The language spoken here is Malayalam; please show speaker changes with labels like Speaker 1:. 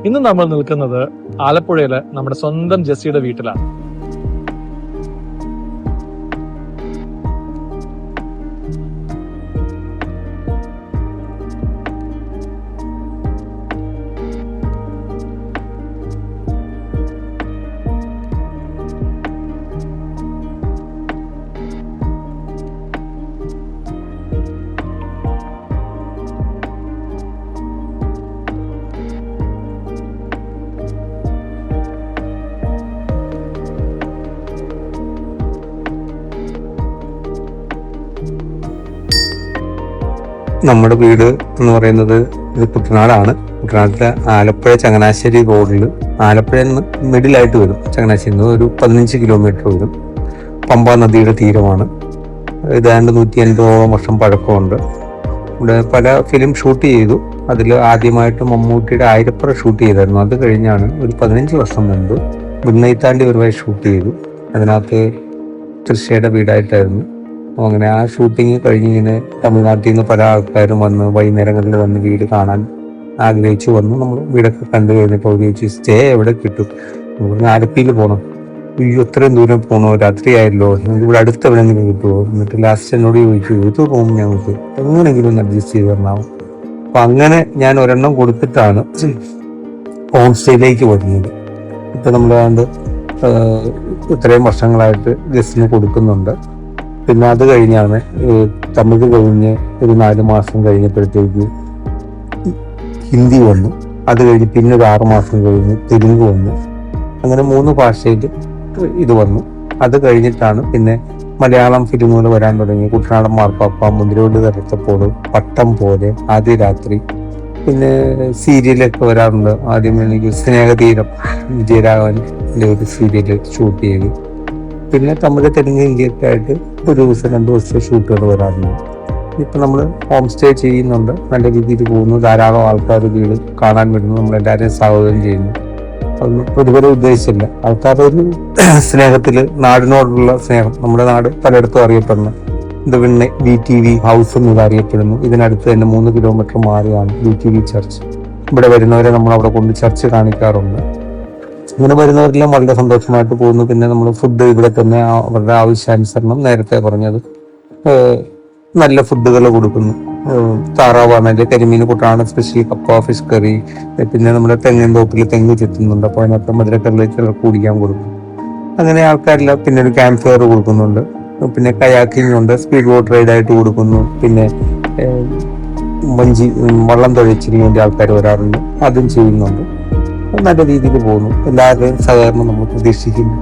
Speaker 1: ഇന്ന് നമ്മൾ നിൽക്കുന്നത് ആലപ്പുഴയിലെ നമ്മുടെ സ്വന്തം ജെസ്സിയുടെ വീട്ടിലാണ്.
Speaker 2: നമ്മുടെ വീട് എന്ന് പറയുന്നത് ഇത് കുട്ടനാടാണ്. കുട്ടനാട്ടിലെ ആലപ്പുഴ ചങ്ങനാശ്ശേരി റോഡിൽ ആലപ്പുഴയിൽ നിന്ന് മിഡിലായിട്ട് വരും. ചങ്ങനാശ്ശേരിയിൽ നിന്ന് ഒരു 15 കിലോമീറ്റർ വരും. പമ്പ നദിയുടെ തീരമാണ്. ഏതാണ്ട് 150 വർഷം പഴക്കമുണ്ട്. ഇവിടെ പല ഫിലിം ഷൂട്ട് ചെയ്തു. അതിൽ ആദ്യമായിട്ട് മമ്മൂട്ടിയുടെ ആയിരപ്പുറ ഷൂട്ട് ചെയ്തായിരുന്നു. അത് കഴിഞ്ഞാണ് ഒരു 15 വർഷം മുമ്പ് വിണ്ണയിത്താണ്ടി ഒരു വഴി ഷൂട്ട് ചെയ്തു. അതിനകത്ത് തൃശ്ശയുടെ വീടായിട്ടായിരുന്നു. അങ്ങനെ ആ ഷൂട്ടിങ് കഴിഞ്ഞ് ഇങ്ങനെ തമിഴ്നാട്ടിൽ നിന്ന് പല ആൾക്കാരും വന്ന് വൈകുന്നേരങ്ങളിൽ വന്ന് വീട് കാണാൻ ആഗ്രഹിച്ചു വന്നു. നമ്മൾ വീടൊക്കെ കണ്ടു കഴിഞ്ഞപ്പോൾ ചോദിച്ചു സ്റ്റേ എവിടെ കിട്ടും? നമ്മൾ ആലപ്പിയിൽ പോകണം. അയ്യോ ഇത്രയും ദൂരം പോകണോ, രാത്രിയായല്ലോ, നിങ്ങൾക്ക് ഇവിടെ അടുത്ത് എവിടെയെങ്കിലും കിട്ടുമോ? എന്നിട്ട് ലാസ്റ്റ് എന്നോട് ചോദിച്ചു ഇത് പോകും ഞങ്ങൾക്ക് എങ്ങനെയെങ്കിലും ഒന്ന് അഡ്ജസ്റ്റ് ചെയ്ത് തരണമാവും. അപ്പം അങ്ങനെ ഞാൻ ഒരെണ്ണം കൊടുത്തിട്ടാണ് ഹോം സ്റ്റേയിലേക്ക് വരുന്നത്. ഇപ്പം നമ്മളാണ്ട് ഇത്രയും വർഷങ്ങളായിട്ട് ഗസ്റ്റിന് കൊടുക്കുന്നുണ്ട്. പിന്നെ അത് കഴിഞ്ഞാണ് തമിഴ് കഴിഞ്ഞ് ഒരു 4 മാസം കഴിഞ്ഞപ്പോഴത്തേക്ക് ഹിന്ദി വന്നു. അത് കഴിഞ്ഞ് പിന്നെ ഒരു 6 മാസം കഴിഞ്ഞ് തെലുങ്ക് വന്നു. അങ്ങനെ 3 ഭാഷയിൽ ഇത് വന്നു. അത് കഴിഞ്ഞിട്ടാണ് പിന്നെ മലയാളം ഫിലിമുകൾ വരാൻ തുടങ്ങി. കുട്ടനാടൻ മാർപ്പാപ്പ, മുന്തിരിവള്ളി തരത്തപ്പോൾ, പട്ടം പോലെ, ആദ്യ രാത്രി, പിന്നെ സീരിയലൊക്കെ വരാറുണ്ട്. ആദ്യം എനിക്ക് സ്നേഹതീരം വിജയരാഘവൻ്റെ ഒരു സീരിയൽ ഷൂട്ട് ചെയ്തു. പിന്നെ തമിഴ്, തെലുങ്ക്, ഹിന്ദിയൊക്കെ ആയിട്ട് ഒരു ദിവസം 2 ദിവസത്തെ ഷൂട്ടുകൾ വരാറുണ്ട്. ഇപ്പം നമ്മൾ ഹോം സ്റ്റേ ചെയ്യുന്നുണ്ട്. നല്ല രീതിയിൽ പോകുന്നു. ധാരാളം ആൾക്കാർ വീട് കാണാൻ വരുന്നു. നമ്മളെല്ലാവരെയും സ്വാഗതം ചെയ്യുന്നു. അതൊന്നും പ്രതിഫലം ഉദ്ദേശിച്ചില്ല. ആൾക്കാരുടെ ഒരു സ്നേഹത്തിൽ, നാടിനോടുള്ള സ്നേഹം. നമ്മുടെ നാട് പലയിടത്തും അറിയപ്പെടുന്നു. ഇത് പിന്നെ BTV ഹൗസ് എന്ന് അറിയപ്പെടുന്നു. ഇതിനടുത്ത് തന്നെ 3 കിലോമീറ്റർ മാറിയാണ് BTV ചർച്ച്. ഇവിടെ വരുന്നവരെ നമ്മൾ അവിടെ കൊണ്ട് ചർച്ച് കാണിക്കാറുണ്ട്. ഇങ്ങനെ വരുന്നവരെല്ലാം വളരെ സന്തോഷമായിട്ട് പോകുന്നു. പിന്നെ നമ്മൾ ഫുഡ് ഇവിടെ തന്നെ അവരുടെ ആവശ്യാനുസരണം നേരത്തെ പറഞ്ഞത് നല്ല ഫുഡുകൾ കൊടുക്കുന്നു. താറാവാണെങ്കിൽ കരിമീൻ കൂട്ടാണ് സ്പെഷ്യൽ കപ്പ, ഫിഷ് കറി. പിന്നെ നമ്മുടെ തെങ്ങിൻ തോപ്പിൽ തെങ്ങ് ചെത്തുന്നുണ്ട്. അപ്പോൾ അതിനകത്ത് മധുരക്കറിലേക്ക് ചിലർക്ക് കുടിക്കാൻ കൊടുക്കും. അങ്ങനെ ആൾക്കാരെല്ലാം പിന്നെ ഒരു ക്യാമ്പ് ഫയർ കൊടുക്കുന്നുണ്ട്. പിന്നെ കയാക്കിംഗ് ഉണ്ട്, സ്പീഡ് ബോട്ട് റൈഡായിട്ട് കൊടുക്കുന്നു. പിന്നെ വള്ളം തുഴച്ചിന് വേണ്ടി ആൾക്കാർ വരാറുണ്ട്, അതും ചെയ്യുന്നുണ്ട്. നല്ല രീതിയിൽ പോകുന്നു. എല്ലാവരുടെയും സഹകരണം നമ്മൾ പ്രതീക്ഷിക്കുന്നു.